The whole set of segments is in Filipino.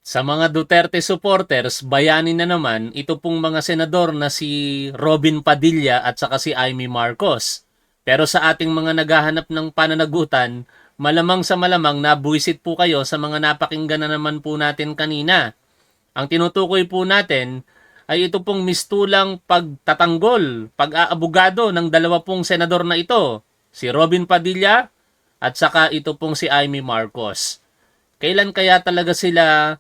Sa mga Duterte supporters, bayani na naman ito pong mga senador na si Robin Padilla at saka si Amy Marcos. Pero sa ating mga naghahanap ng pananagutan, malamang sa malamang nabuisit po kayo sa mga napakinggan na naman po natin kanina. Ang tinutukoy po natin ay ito pong mistulang pagtatanggol, pag-aabogado ng dalawa pong senador na ito, si Robin Padilla at saka ito pong si Amy Marcos. Kailan kaya talaga sila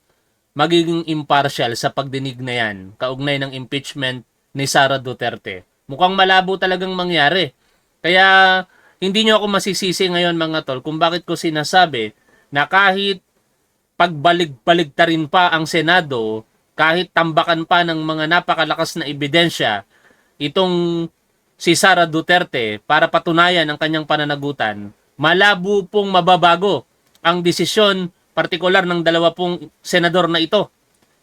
magiging impartial sa pagdinig na yan, kaugnay ng impeachment ni Sara Duterte? Mukhang malabo talagang mangyari. Kaya hindi nyo ako masisisi ngayon mga tol kung bakit ko sinasabi na kahit pagbalig-baligtarin pa ang Senado, kahit tambakan pa ng mga napakalakas na ebidensya, itong si Sara Duterte para patunayan ang kanyang pananagutan, malabo pong mababago ang desisyon partikular ng dalawa pong senador na ito.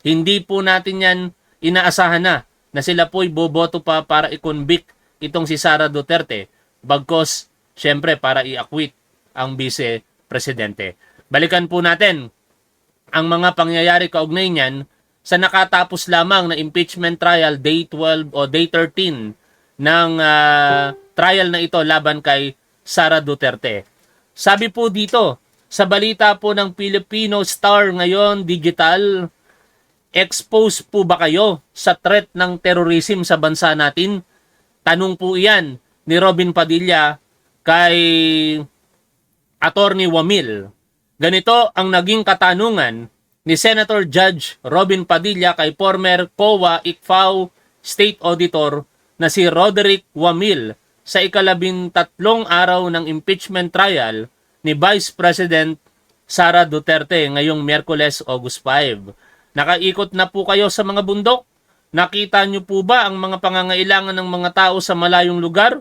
Hindi po natin yan inaasahan na sila po'y boboto pa para i-convict itong si Sara Duterte. Bagkos, syempre, para i-acquit ang vice-presidente. Balikan po natin ang mga pangyayari kaugnay niyan sa nakatapos lamang na impeachment trial day 12 o day 13 ng trial na ito laban kay Sara Duterte. Sabi po dito, sa balita po ng Filipino Star ngayon digital, expose po ba kayo sa threat ng terrorism sa bansa natin? Tanong po iyan ni Robin Padilla kay Attorney Wamil. Ganito ang naging katanungan ni Senator Judge Robin Padilla kay former COA ICFAO State Auditor na si Roderick Wamil sa ikalabintatlong araw ng impeachment trial ni Vice President Sara Duterte ngayong Miyerkules, August 5. Nakaikot na po kayo sa mga bundok? Nakita niyo po ba ang mga pangangailangan ng mga tao sa malayong lugar?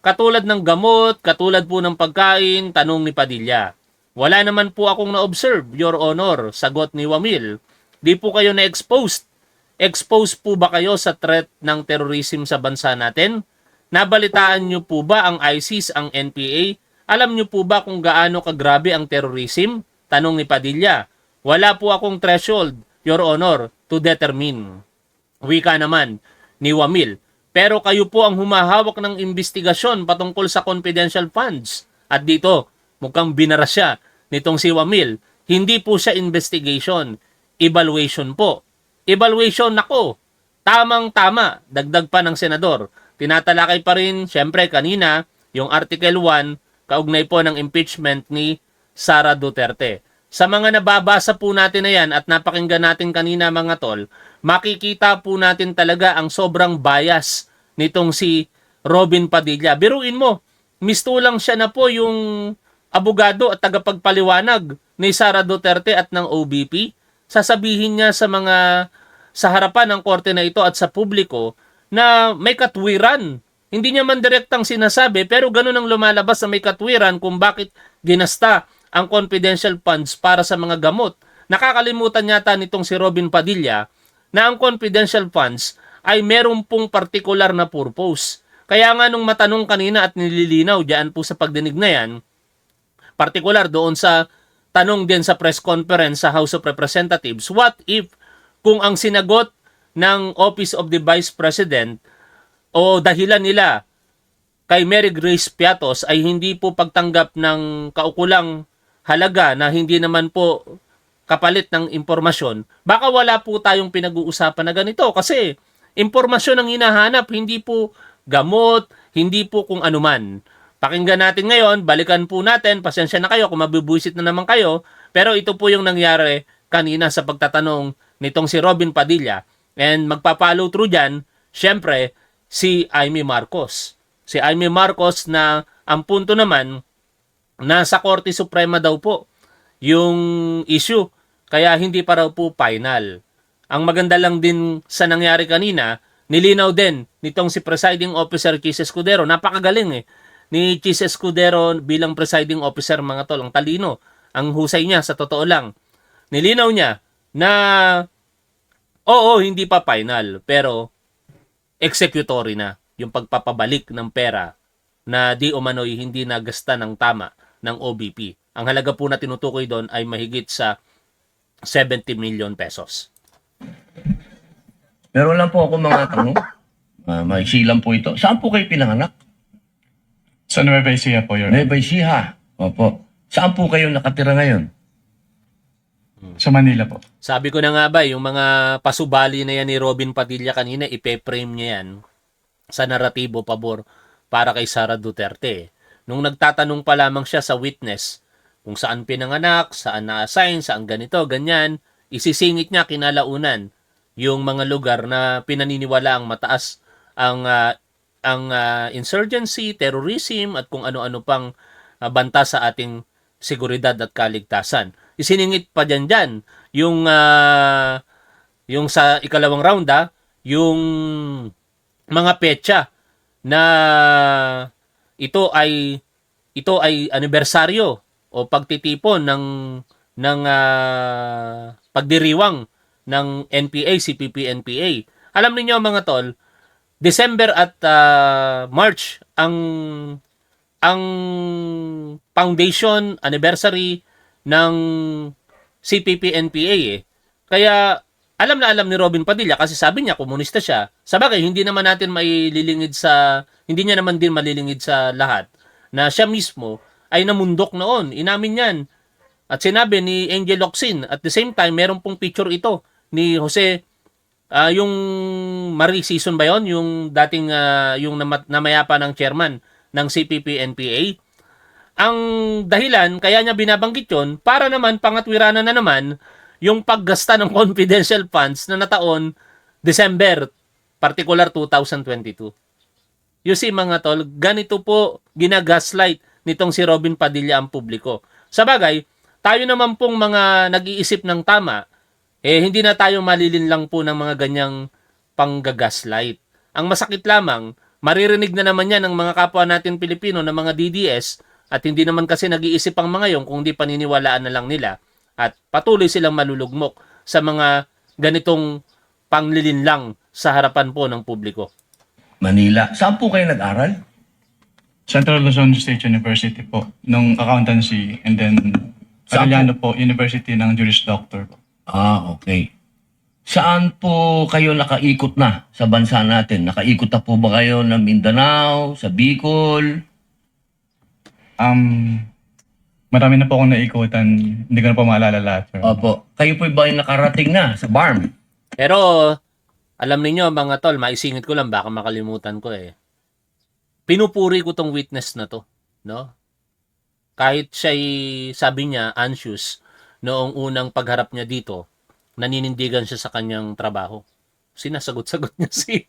Katulad ng gamot, katulad po ng pagkain, tanong ni Padilla. Wala naman po akong na-observe, Your Honor, sagot ni Wamil. Di po kayo na-exposed. Exposed po ba kayo sa threat ng terrorism sa bansa natin? Nabalitaan niyo po ba ang ISIS, ang NPA? Alam niyo po ba kung gaano kagrabe ang terrorism? Tanong ni Padilla. Wala po akong threshold, Your Honor, to determine. Wika naman ni Wamil. Pero kayo po ang humahawak ng investigasyon patungkol sa confidential funds. At dito, mukhang binara siya nitong si Wamil. Hindi po siya investigation, evaluation po. Evaluation, nako, tamang-tama, dagdag pa ng senador. Tinatalakay pa rin, syempre kanina, yung Article 1, kaugnay po ng impeachment ni Sara Duterte. Sa mga nababasa po natin na yan at napakinggan natin kanina mga tol, makikita po natin talaga ang sobrang bias nitong si Robin Padilla. Biruin mo, mistulang siya na po yung abogado at tagapagpaliwanag ni Sara Duterte at ng OBP. Sasabihin niya sa harapan ng korte na ito at sa publiko na may katwiran. Hindi niya man direktang sinasabi pero ganun ang lumalabas na may katwiran kung bakit ginasta ang confidential funds para sa mga gamot. Nakakalimutan yata nitong si Robin Padilla na ang confidential funds ay meron pong particular na purpose. Kaya nga nung matanong kanina at nililinaw diyan po sa pagdinig na yan, particular doon sa tanong din sa press conference sa House of Representatives, what if kung ang sinagot ng Office of the Vice President o dahilan nila kay Mary Grace Piatos ay hindi po pagtanggap ng kaukulang halaga na hindi naman po kapalit ng impormasyon, baka wala po tayong pinag-uusapan na ganito kasi impormasyon ang hinahanap, hindi po gamot, hindi po kung anuman. Pakinggan natin ngayon, balikan po natin, pasensya na kayo kung mabibuisit na naman kayo, pero ito po yung nangyari kanina sa pagtatanong nitong si Robin Padilla. And magpa-follow through dyan, syempre, si Amy Marcos. Si Amy Marcos na ang punto naman, nasa Korte Suprema daw po yung issue, kaya hindi pa raw po final. Ang maganda lang din sa nangyari kanina, nilinaw din nitong si Presiding Officer Chis Escudero, napakagaling ni Chis Escudero bilang Presiding Officer mga tol, ang talino, ang husay niya sa totoo lang. Nilinaw niya na oo, hindi pa final, pero executory na yung pagpapabalik ng pera na di umano'y hindi nagasta ng tama ng OBP. Ang halaga po na tinutukoy doon ay mahigit sa 70 million pesos. Meron lang po ako mga tanong. Maiksi lang po ito. Saan po kayo pinanganak? Sa Nueva Ecija po, Your Honor. Nueva Ecija. Opo. Saan po kayo nakatira ngayon? Sa Manila po. Sabi ko na nga ba, yung mga pasubali na yan ni Robin Padilla kanina, ipe-frame niya yan sa naratibo pabor para kay Sara Duterte. Nung nagtatanong pa lamang siya sa witness kung saan pinanganak, saan na-assign, saan ganito, ganyan, isisingit niya kinalaunan yung mga lugar na pinaniniwala ang mataas ang insurgency, terrorism at kung ano-ano pang banta sa ating seguridad at kaligtasan. Isiningit pa dyan yung sa ikalawang round yung mga petsa na ito ay anibersaryo o pagtitipon ng pagdiriwang ng NPA, CPP-NPA. Alam niyo mga tol, December at March ang foundation anniversary ng CPP-NPA eh. Kaya alam na alam ni Robin Padilla kasi sabi niya komunista siya. Sabagay hindi naman natin hindi niya naman din malilingid sa lahat na siya mismo ay namundok noon. Inamin yan. At sinabi ni Angel Locsin, at the same time, meron pong picture ito ni Jose, yung Marie season ba yun? Yung dating, yung namayapa ng chairman ng CPP-NPA. Ang dahilan, kaya niya binabanggit yun, para naman pangatwiranan na naman yung paggasta ng confidential funds na nataon December, particular 2022. You see mga tol, ganito po ginagaslight nitong si Robin Padilla ang publiko. Sabagay, tayo naman pong mga nag-iisip ng tama, hindi na tayo malilinlang po ng mga ganyang panggagaslight. Ang masakit lamang, maririnig na naman yan ng mga kapwa natin Pilipino na mga DDS at hindi naman kasi nag-iisip ang mga yon kung di paniniwalaan na lang nila at patuloy silang malulugmok sa mga ganitong panglilinlang sa harapan po ng publiko. Manila. Saan po kayo nag-aral? Central Luzon State University po, nung accountancy, and then Saan Arellano po, University ng Juris Doctor po. Okay. Saan po kayo nakaikot na sa bansa natin? Nakaikot na po ba kayo ng Mindanao, sa Bicol? Marami na po akong naikutan, hindi ko na po maalala lahat. Sir. Opo. Kayo po ba ay nakarating na sa BARM? Pero alam niyo mga tol, maisingit ko lang baka makalimutan ko eh. Pinupuri ko tong witness na to, no? Kahit siya'y sabi niya anxious noong unang pagharap niya dito, naninindigan siya sa kanyang trabaho. Sinasagot-sagot niya si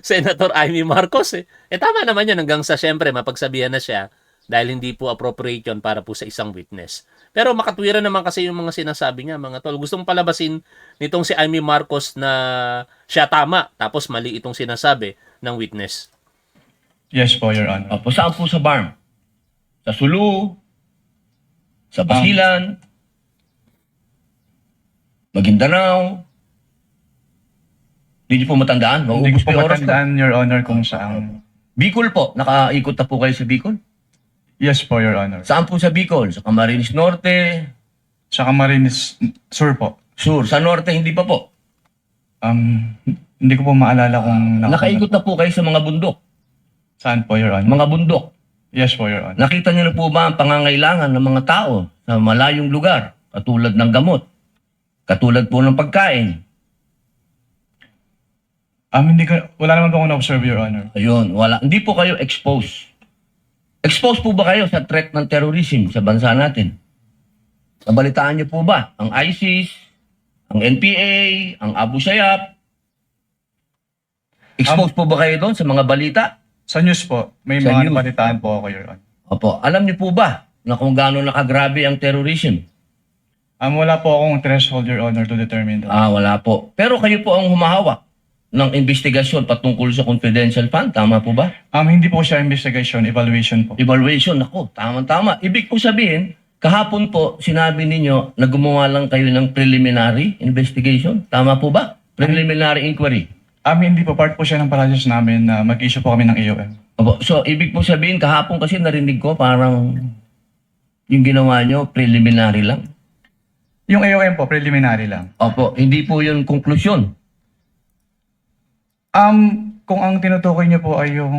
Senator Amy Marcos eh. Tama naman yan hanggang sa syempre mapagsabihan na siya dahil hindi po appropriate yun para po sa isang witness. Pero makatwiran naman kasi yung mga sinasabi niya, mga tol. Gustong palabasin nitong si Amy Marcos na siya tama, tapos mali itong sinasabi ng witness. Yes po, Your Honor. Opo. Saan po sa BARM? Sa Sulu? Sa Basilan? Maguindanao? Hindi niyo po matandaan? Hindi Maubos ko po po yung oras ko. matandaan, Your Honor, kung saan. Bicol po. Nakaikot na po kayo sa Bicol? Yes po, Your Honor. Saan po sa Bicol? Sa Camarines Norte? Sa Camarines Sur po. Sur? Sa Norte, hindi pa po. Hindi ko po maalala kung Nakaikot na po kayo sa mga bundok. Saan po, Your Honor? Mga bundok. Yes po, Your Honor. Nakita niyo na po ba ang pangangailangan ng mga tao sa malayong lugar? Katulad ng gamot. Katulad po ng pagkain. Wala naman po akong na-observe, Your Honor. Ayun, wala. Hindi po kayo exposed. Exposed po ba kayo sa threat ng terrorism sa bansa natin? Nabalitaan niyo po ba ang ISIS, ang NPA, ang Abu Sayyaf? Exposed po ba kayo doon sa mga balita? Sa news po, may Sa mga news. nabalitaan po ako, Your Honor. Opo, alam niyo po ba na kung gaano nakagrabe ang terrorism? Wala po akong threshold, Your Honor, to determine that. Wala po. Pero kayo po ang humahawak ng investigasyon patungkol sa confidential fund. Tama po ba? Hindi po siya investigation, evaluation po. Evaluation, ako, tama-tama. Ibig po sabihin, kahapon po, sinabi ninyo na gumawa lang kayo ng preliminary investigation. Tama po ba? Preliminary inquiry. Hindi po, part po siya ng process namin na mag-issue po kami ng AOM. Opo. So, ibig po sabihin, kahapon kasi narinig ko parang yung ginawa nyo, preliminary lang. Yung AOM po, preliminary lang. Opo, hindi po yun konklusyon. Kung ang tinutukoy niyo po ay yung...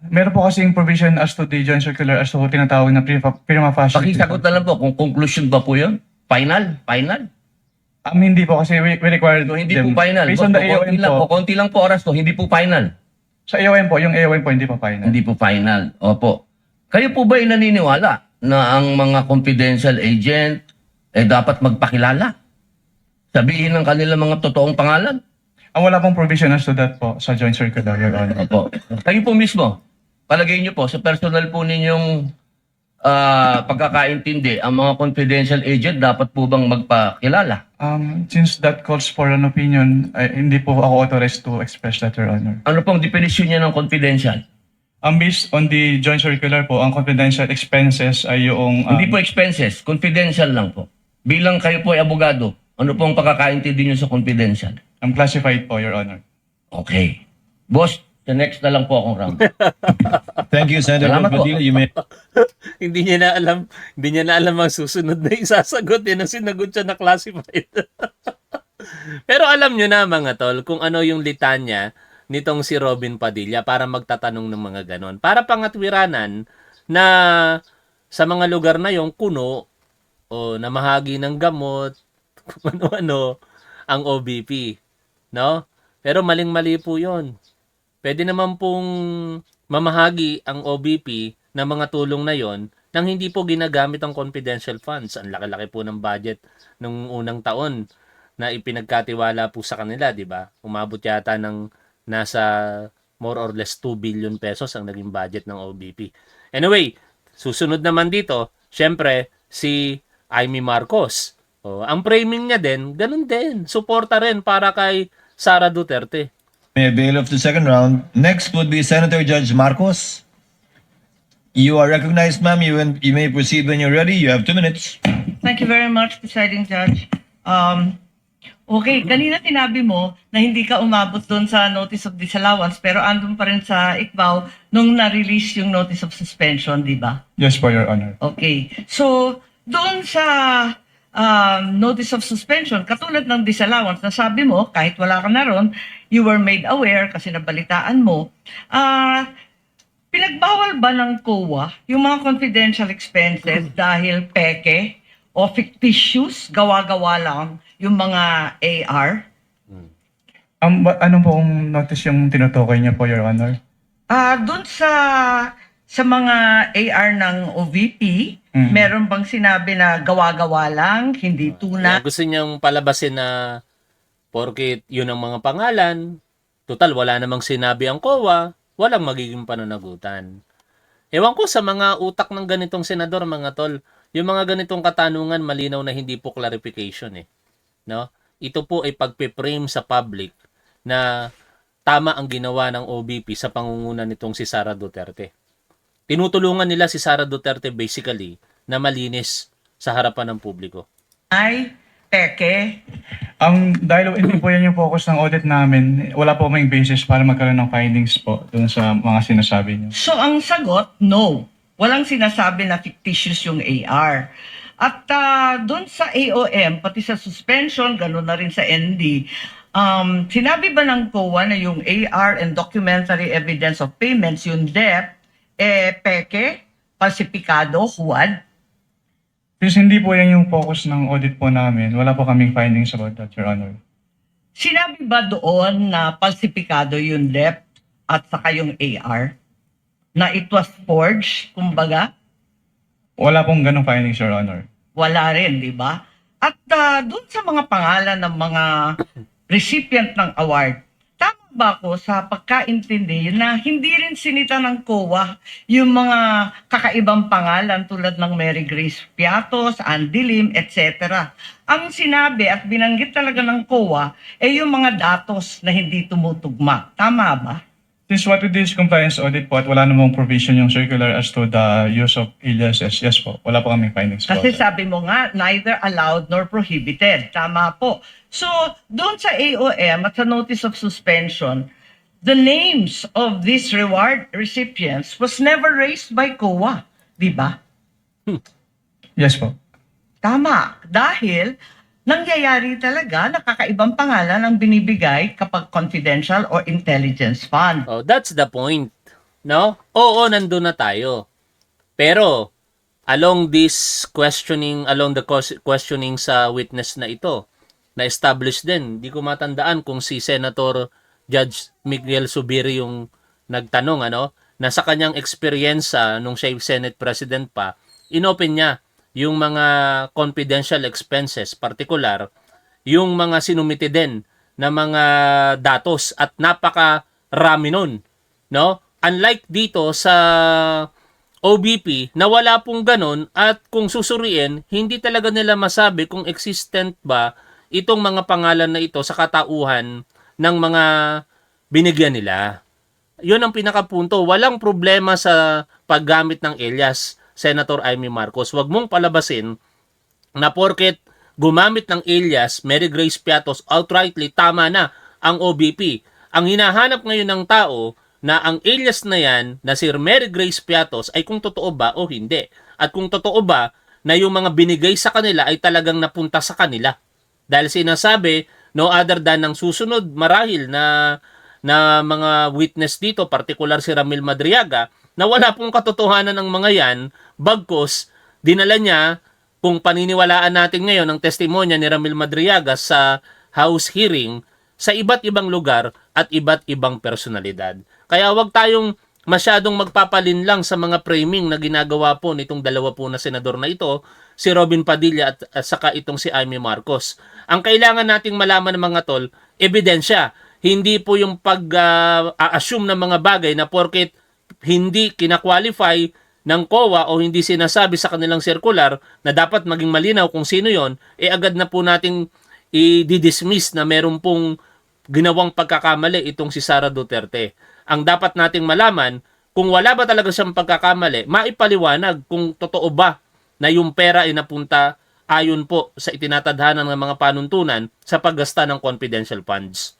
Meron po kasing provision as to the joint circular as to tinatawag na prima facie. Pakisagot na lang po kung conclusion ba po yun? Final? Final? Hindi po kasi we required So, hindi them. po final. Based Boss, on the konti AOM lang po, po. konti lang po oras to, hindi po final. Sa AOM po, yung AOM po hindi po final. Hindi po final. Opo. Kayo po ba ay naniniwala na ang mga confidential agent dapat magpakilala? Sabihin ng kanilang mga totoong pangalan? Wala pong provision as to that po sa joint circular, Your Honor. Opo. Kayo po mismo, palagay niyo po, sa personal po ninyong pagkakaintindi, ang mga confidential agent dapat po bang magpakilala? Since that calls for an opinion, hindi po ako authorized to express that, Your Honor. Ano pong definisyon niya ng confidential? Based on the joint circular po, ang confidential expenses ay yung... Hindi po expenses, confidential lang po. Bilang kayo po ay abogado, ano pong pagkakaintindi niyo sa confidential? classified po, Your Honor. Okay. Boss, the next na lang po akong round. Thank you, Senator Salamat po. Padilla. You may Hindi niya na alam ang susunod na isasagot. Yan ang sinagot siya na classified. Pero alam nyo na mga tol, kung ano yung litanya nitong si Robin Padilla para magtatanong ng mga ganon. Para pangatwiranan na sa mga lugar na yung kuno o namahagi ng gamot, kung ano-ano, ang OBP. No? Pero maling-mali po yun. Pwede naman pong mamahagi ang OBP ng mga tulong na yon nang hindi po ginagamit ang confidential funds. Ang laki-laki po ng budget nung unang taon na ipinagkatiwala po sa kanila, di ba? Umabot yata ng nasa more or less 2 billion pesos ang naging budget ng OBP. Anyway, susunod naman dito, syempre, si Amy Marcos. Ang framing niya din, ganun din. Suporta rin para kay Sara Duterte. may avail of the second round. Next would be Senator Judge Marcos. You are recognized, ma'am. You may proceed when you're ready. You have 2 minutes. Thank you very much, Presiding Judge. Okay, kanina tinabi mo na hindi ka umabot doon sa notice of disallowance pero andun pa rin sa ICBAO nung na-release yung notice of suspension, di ba? Yes po, Your Honor. Okay. So, doon sa notice of suspension, katulad ng disallowance, na sabi mo, kahit wala ka na ron, you were made aware kasi nabalitaan mo, pinagbawal ba ng COA yung mga confidential expenses dahil peke o fictitious, gawa-gawa lang yung mga AR? Ano pong notice yung tinutukoy niya po, Your Honor? Doon sa mga AR ng OVP, meron bang sinabi na gawa-gawa lang, hindi tuna? Gusto niyang palabasin na porket yun ang mga pangalan, total wala namang sinabi ang COA, walang magiging pananagutan. Ewan ko sa mga utak ng ganitong senador, mga tol, yung mga ganitong katanungan malinaw na hindi po clarification eh. No? Ito po ay pagpe-frame sa public na tama ang ginawa ng OBP sa pangunguna nitong si Sara Duterte. Tinutulungan nila si Sara Duterte basically na malinis sa harapan ng publiko. Ay, peke. Dahil hindi po yan yung focus ng audit namin, wala po may basis para magkaroon ng findings po dun sa mga sinasabi niyo. So, ang sagot, no. Walang sinasabi na fictitious yung AR. At doon sa AOM, pati sa suspension, gano'n na rin sa ND, sinabi ba ng COA na yung AR and documentary evidence of payments, yung DEP, peke, falsipikado, huwad? Since hindi po yan yung focus ng audit po namin, wala po kaming findings about that, Your Honor. Sinabi ba doon na falsipikado yung DEP at saka yung AR? Na it was forged, kumbaga? Wala pong ganong findings, Your Honor. Wala rin, di ba? At doon sa mga pangalan ng mga recipient ng award, tama ba ako sa pagkaintindi na hindi rin sinita ng COA yung mga kakaibang pangalan tulad ng Mary Grace Piatos, Andy Lim, etc. Ang sinabi at binanggit talaga ng COA ay yung mga datos na hindi tumutugma. Tama ba? Since what we did is compliance audit po at wala namang provision yung circular as to the use of aliases, yes po, wala po kaming findings po. Kasi sabi mo nga, neither allowed nor prohibited. Tama po. So, doon sa AOM at sa notice of suspension, the names of these reward recipients was never raised by COA. Di ba? Yes po. Tama. Dahil nangyayari talaga na kakaibang pangalan ang binibigay kapag confidential or intelligence fund. Oh, that's the point. No? Oo, nandun na tayo. Pero, along the questioning sa witness na ito, na-establish din, di ko matandaan kung si Senator Judge Miguel Zubiri yung nagtanong, na sa kanyang experience nung siya Senate President pa, inopen niya yung mga confidential expenses, particular, yung mga sinumite din na mga datos at napakarami nun. No? Unlike dito sa OBP na wala pong ganun at kung susuriin, hindi talaga nila masabi kung existent ba itong mga pangalan na ito sa katauhan ng mga binigyan nila. Yun ang pinakapunto. Walang problema sa paggamit ng alias, Senator Amy Marcos. Huwag mong palabasin na porket gumamit ng alias Mary Grace Piatos outrightly tama na ang OBP. Ang hinahanap ngayon ng tao na ang alias na yan na si Mary Grace Piatos ay kung totoo ba o hindi. At kung totoo ba na yung mga binigay sa kanila ay talagang napunta sa kanila. Dahil sinasabi, no other than ng susunod marahil na mga witness dito, particular si Ramil Madriaga, na wala pong katotohanan ng mga yan, bagkos dinala niya, kung paniniwalaan natin ngayon ang testimonya ni Ramil Madriaga sa House hearing, sa iba't ibang lugar at iba't ibang personalidad. Kaya wag tayong masyadong magpapalinlang sa mga framing na ginagawa po nitong dalawa po na senador na ito, si Robin Padilla at saka itong si Amy Marcos. Ang kailangan nating malaman ng mga tol, ebidensya. Hindi po yung pag-assume ng mga bagay na porket hindi kina-qualify ng COA o hindi sinasabi sa kanilang circular na dapat maging malinaw kung sino yon, agad na po nating i-dismiss na meron pong ginawang pagkakamali itong si Sara Duterte. Ang dapat nating malaman, kung wala ba talaga siyang pagkakamali, maipaliwanag kung totoo ba na yung pera ay napunta ayon po sa itinatadhana ng mga panuntunan sa paggasta ng confidential funds.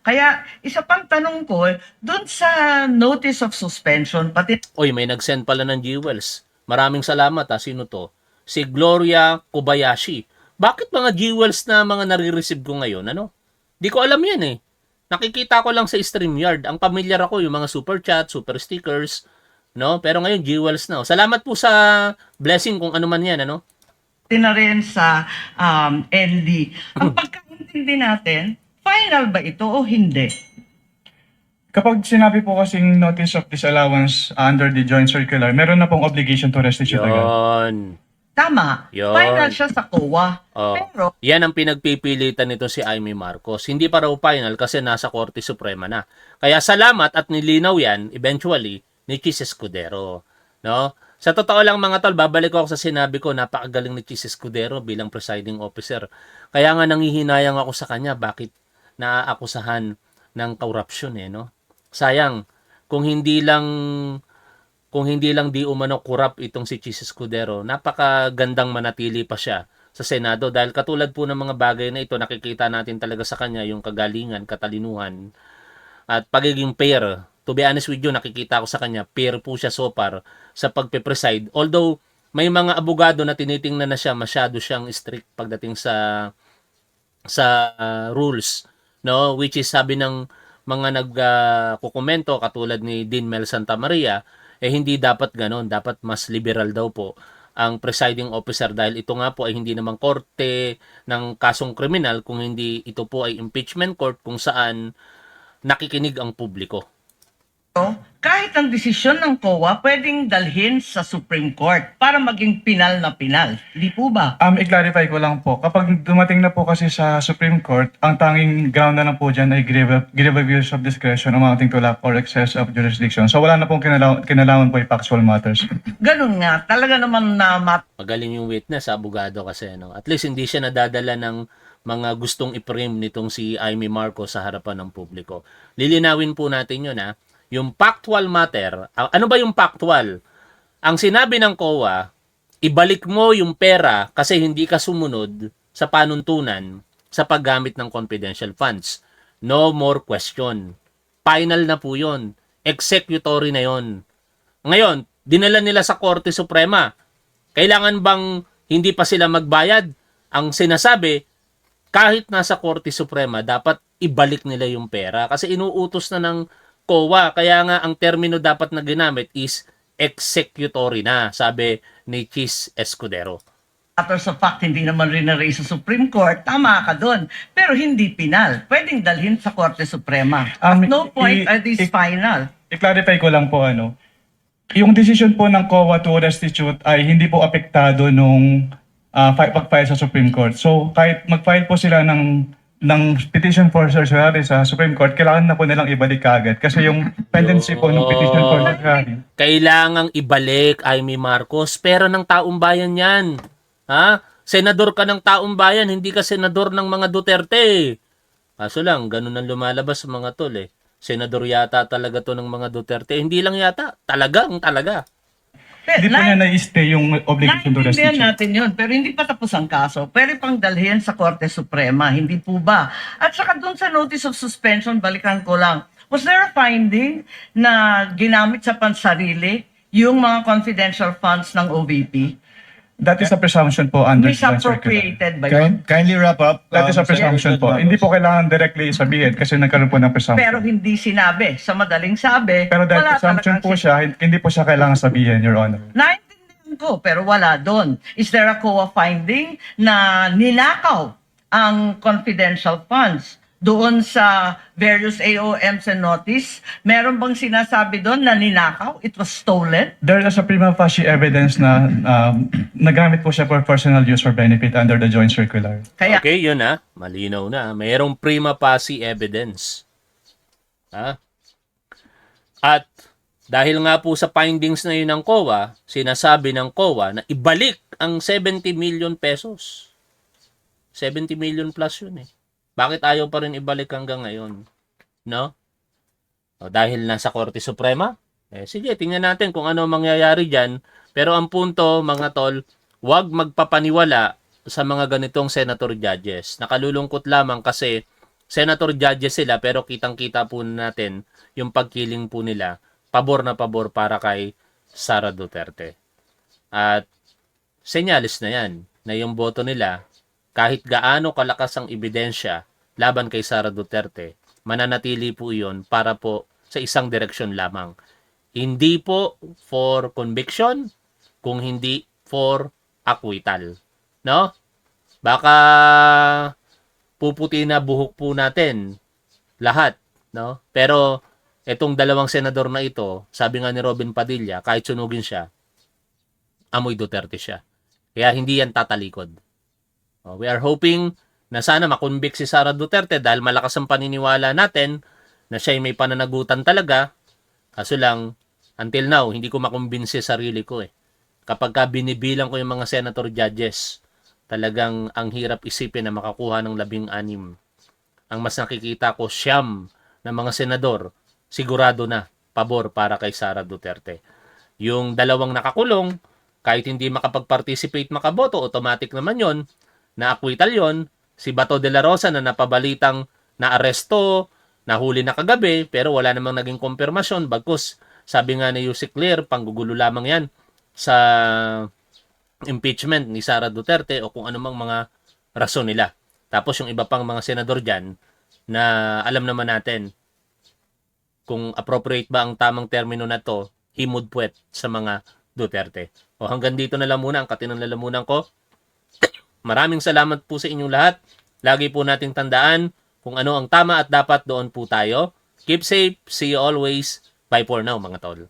Kaya isa pang tanong ko, doon sa notice of suspension, pati Oy, may nag-send pala ng jewels. Maraming salamat Sino to? Si Gloria Kobayashi. Bakit mga jewels na mga nare-receive ko ngayon? Di ko alam yan eh. Nakikita ko lang sa StreamYard. Ang pamilyar ako yung mga super chat, super stickers, no? Pero ngayon jewels na. Salamat po sa blessing kung ano man yan, na rin sa LD. Ang pagkaintindi natin, final ba ito o hindi? Kapag sinabi po kasing notice of disallowance under the joint circular, meron na pong obligation to restitute agad. Yon. Tama. Yun. Final siya sa COA. Oh. Pero, Yan ang pinagpipilitan nito si Amy Marcos. Hindi pa raw final kasi nasa Korte Suprema na. Kaya salamat at nilinaw yan eventually ni Chis Escudero. No? Sa totoo lang mga tol, babalik ako sa sinabi ko, napakagaling ni Chis Escudero bilang presiding officer. Kaya nga nangihinayang ako sa kanya bakit naaakusahan ng korupsyon no? Sayang kung hindi lang di umano corrupt itong si Chis Escudero, napakagandang manatili pa siya sa Senado dahil katulad po ng mga bagay na ito, nakikita natin talaga sa kanya yung kagalingan, katalinuhan at pagiging fair. To be honest with you, nakikita ko sa kanya, fair po siya so far sa pagpe-preside. Although may mga abogado na tinitingnan na siya, masyado siyang strict pagdating sa rules, no? Which is sabi ng mga nagkukomento katulad ni Dean Mel Santamaria, hindi dapat ganon, dapat mas liberal daw po ang presiding officer dahil ito nga po ay hindi naman korte ng kasong kriminal kung hindi ito po ay impeachment court kung saan nakikinig ang publiko. kahit ang desisyon ng COA pwedeng dalhin sa Supreme Court para maging pinal na pinal. Di po ba? I-clarify ko lang po, kapag dumating na po kasi sa Supreme Court, ang tanging ground na lang po dyan ay grave abuse of discretion amounting to lack or excess of jurisdiction. So wala na pong kinalaman po yung factual matters. Ganun nga. Talaga naman na Magaling yung witness, abogado kasi. At least hindi siya nadadala ng mga gustong i-frame nitong si Amy Marcos sa harapan ng publiko. Lilinawin po natin yun yung factual matter. Ano ba yung factual? Ang sinabi ng COA, ibalik mo yung pera kasi hindi ka sumunod sa panuntunan sa paggamit ng confidential funds. No more question. Final na po yun. Executory na yun. Ngayon, dinala nila sa Korte Suprema. Kailangan bang hindi pa sila magbayad? ang sinasabi, kahit nasa Korte Suprema, dapat ibalik nila yung pera kasi inuutos na ng COA. Kaya nga ang termino dapat na ginamit is executory na, sabi ni Chis Escudero. Matters of fact, hindi naman rin na-raise sa Supreme Court, tama ka doon. Pero hindi penal. Pwedeng dalhin sa Korte Suprema. At no point are these final. I-clarify ko lang po yung decision po ng COA to restitute ay hindi po apektado nung pag-file sa Supreme Court. So kahit mag-file po sila ng petition for certiorari sa Supreme Court, kailangan na po nilang ibalik kaagad. Kasi yung pendency po ng petition for certiorari. Kailangang ibalik, Amy Marcos. Pera ng taong bayan yan. Ha? Senador ka ng taong bayan, hindi ka senador ng mga Duterte. Kaso lang, ganun ang lumalabas sa mga tol eh. Senador yata talaga to ng mga Duterte. Hindi lang yata, talagang talaga. Hindi po niya na-stay yung obligation to Naintindihan restitute. natin yun, pero hindi pa tapos ang kaso. Pwede pang dalhin sa Korte Suprema, hindi po ba? At saka dun sa notice of suspension, balikan ko lang. Was there a finding na ginamit sa pansarili yung mga confidential funds ng OVP? That is a presumption po under the circular. Misappropriated ba yun? Kindly wrap up. That is a Mr. presumption po. Marcos. Hindi po kailangan directly sabihin kasi nagkaroon po ng presumption. Pero hindi sinabi. Sa madaling sabi, Pero dahil wala presumption talagang po siya, hindi po siya kailangan sabihin, Your Honor. Naintindihan ko, pero wala doon. Is there a COA finding na ninakaw ang confidential funds doon sa various AOMs and notice? Meron bang sinasabi doon na ninakaw? It was stolen? There is a prima facie evidence na nagamit po siya for personal use or benefit under the joint circular. Kaya Okay, yun ha. Malinaw na. Mayroong prima facie evidence. Ha? At dahil nga po sa findings na yun ng COA, sinasabi ng COA na ibalik ang 70 million pesos. 70 million plus yun eh. Bakit ayaw pa rin ibalik hanggang ngayon? No? O, dahil nasa Korte Suprema? Sige, tingnan natin kung ano mangyayari dyan. Pero ang punto, mga tol, huwag magpapaniwala sa mga ganitong senator judges. Nakalulungkot lamang kasi senator judges sila pero kitang-kita po natin yung pagkiling po nila. Pabor na pabor para kay Sara Duterte. At senyalis na yan na yung boto nila kahit gaano kalakas ang ebidensya laban kay Sara Duterte, mananatili po iyon para po sa isang direksyon lamang. Hindi po for conviction, kung hindi for acquittal. No? Baka puputi na buhok po natin lahat. No? Pero itong dalawang senador na ito, sabi nga ni Robin Padilla, kahit sunugin siya, amoy Duterte siya. Kaya hindi yan tatalikod. We are hoping na sana makonvict si Sara Duterte dahil malakas ang paniniwala natin na siya ay may pananagutan talaga. Kaso lang, until now, hindi ko makumbinsi sarili ko eh. Kapag ka binibilang ko yung mga senator judges, talagang ang hirap isipin na makakuha ng 16. Ang mas nakikita ko, 9 na mga senador, sigurado na pabor para kay Sara Duterte. Yung dalawang nakakulong, kahit hindi makapag-participate makaboto, automatic naman yon. Na-acquittal yon, si Bato de la Rosa na napabalitang na-aresto, nahuli na kagabi, pero wala namang naging konfirmasyon. Bagkus, sabi nga ni Yusek Clear, panggugulo lamang yan sa impeachment ni Sara Duterte o kung anumang mga rason nila. Tapos yung iba pang mga senador dyan na alam naman natin kung appropriate ba ang tamang termino na to, himudpuet sa mga Duterte. O hanggang dito na lang muna ang katinang lalamunan ko. Maraming salamat po sa inyong lahat. Lagi po nating tandaan kung ano ang tama at dapat doon po tayo. Keep safe. See you always. Bye for now mga tol.